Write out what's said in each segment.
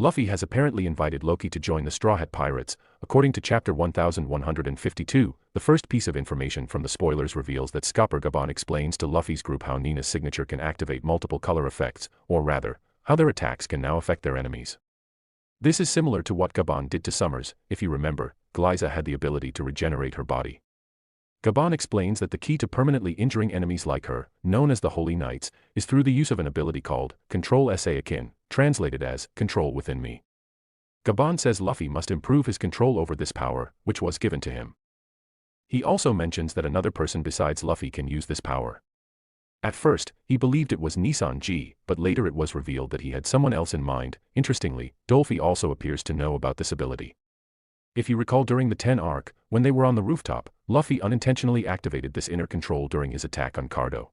Luffy has apparently invited Loki to join the Straw Hat Pirates. According to chapter 1152, the first piece of information from the spoilers reveals that Skopper Gabon explains to Luffy's group how Nina's signature can activate multiple color effects, or rather, how their attacks can now affect their enemies. This is similar to what Gabon did to Summers. If you remember, Glyza had the ability to regenerate her body. Gabon explains that the key to permanently injuring enemies like her, known as the Holy Knights, is through the use of an ability called Control Sa Akin, translated as Control Within Me. Gabon says Luffy must improve his control over this power, which was given to him. He also mentions that another person besides Luffy can use this power. At first, he believed it was Sanji, but later it was revealed that he had someone else in mind. Interestingly, Dolphy also appears to know about this ability. If you recall, during the 10 arc, when they were on the rooftop, Luffy unintentionally activated this inner control during his attack on Cardo.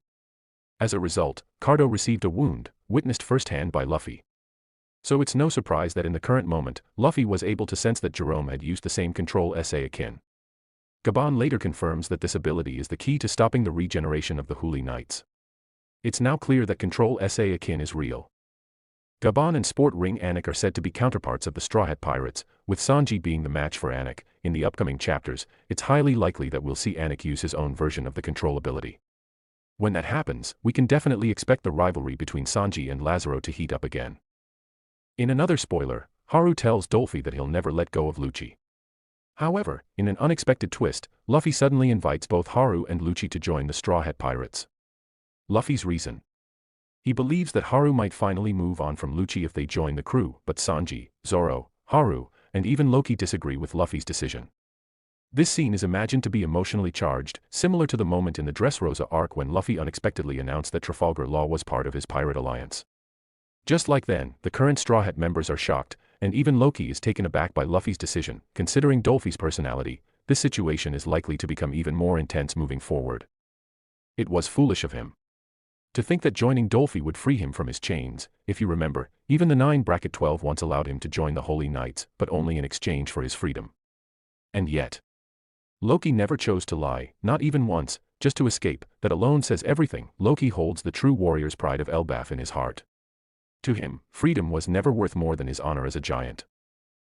As a result, Cardo received a wound, witnessed firsthand by Luffy. So it's no surprise that in the current moment, Luffy was able to sense that Jerome had used the same Control Sa Akin. Gabon later confirms that this ability is the key to stopping the regeneration of the Holy Knights. It's now clear that Control Sa Akin is real. Gabon and Sport Ring Anik are said to be counterparts of the Straw Hat Pirates, with Sanji being the match for Anik. In the upcoming chapters, it's highly likely that we'll see Anik use his own version of the control ability. When that happens, we can definitely expect the rivalry between Sanji and Lazaro to heat up again. In another spoiler, Haru tells Dolphy that he'll never let go of Lucci. However, in an unexpected twist, Luffy suddenly invites both Haru and Lucci to join the Straw Hat Pirates. Luffy's reason: he believes that Haru might finally move on from Lucci if they join the crew, but Sanji, Zoro, Haru, and even Loki disagree with Luffy's decision. This scene is imagined to be emotionally charged, similar to the moment in the Dressrosa arc when Luffy unexpectedly announced that Trafalgar Law was part of his pirate alliance. Just like then, the current Straw Hat members are shocked, and even Loki is taken aback by Luffy's decision. Considering Dolphy's personality, this situation is likely to become even more intense moving forward. It was foolish of him to think that joining Dolphy would free him from his chains. If you remember, even the 9-12 once allowed him to join the Holy Knights, but only in exchange for his freedom. And yet, Loki never chose to lie, not even once, just to escape. That alone says everything. Loki holds the true warrior's pride of Elbaf in his heart. To him, freedom was never worth more than his honor as a giant.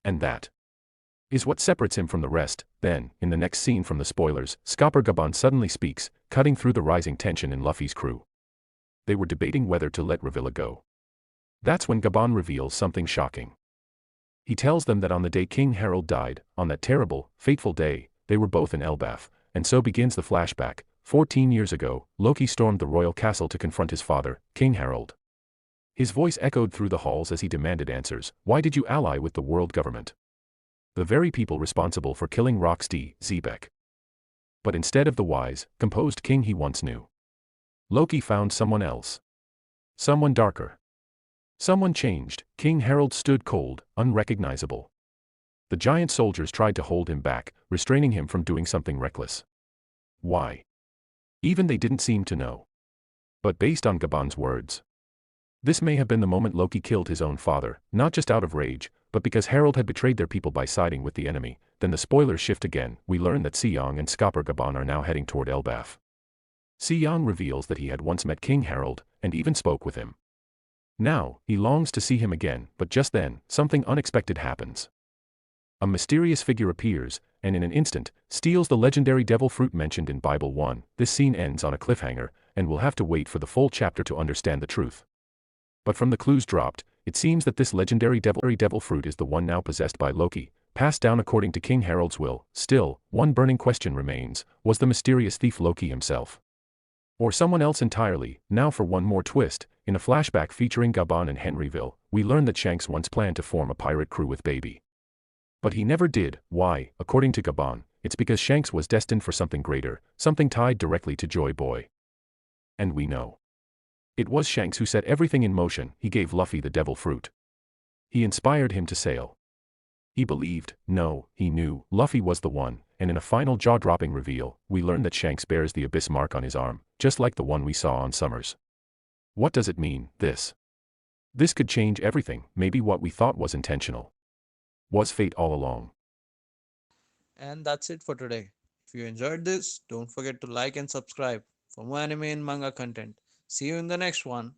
And that is what separates him from the rest. Then, in the next scene from the spoilers, Skopper Gabon suddenly speaks, cutting through the rising tension in Luffy's crew. They were debating whether to let Revilla go. That's when Gabon reveals something shocking. He tells them that on the day King Harald died, on that terrible, fateful day, they were both in Elbaf, and so begins the flashback. 14 years ago, Loki stormed the royal castle to confront his father, King Harald. His voice echoed through the halls as he demanded answers. Why did you ally with the world government? The very people responsible for killing Roxy Zebek. But instead of the wise, composed king he once knew, Loki found someone else. Someone darker. Someone changed. King Harald stood cold, unrecognizable. The giant soldiers tried to hold him back, restraining him from doing something reckless. Why? Even they didn't seem to know. But based on Gabon's words, this may have been the moment Loki killed his own father, not just out of rage, but because Harald had betrayed their people by siding with the enemy. Then the spoilers shift again. We learn that Seong and Skopper Gabon are now heading toward Elbaf. Seong reveals that he had once met King Harald, and even spoke with him. Now, he longs to see him again, but just then, something unexpected happens. A mysterious figure appears, and in an instant, steals the legendary devil fruit mentioned in Bible 1. This scene ends on a cliffhanger, and we'll have to wait for the full chapter to understand the truth. But from the clues dropped, it seems that this legendary devil fruit is the one now possessed by Loki, passed down according to King Harald's will. Still, one burning question remains: was the mysterious thief Loki himself? Or someone else entirely? Now for one more twist. In a flashback featuring Gabon and Henryville, we learn that Shanks once planned to form a pirate crew with Baby. But he never did. Why? According to Gabon, it's because Shanks was destined for something greater, something tied directly to Joy Boy. And we know it was Shanks who set everything in motion. He gave Luffy the devil fruit. He inspired him to sail. He believed, no, he knew, Luffy was the one, and in a final jaw-dropping reveal, we learn that Shanks bears the abyss mark on his arm, just like the one we saw on Summers. What does it mean, this? This could change everything. Maybe what we thought was intentional was fate all along. And that's it for today. If you enjoyed this, don't forget to like and subscribe for more anime and manga content. See you in the next one.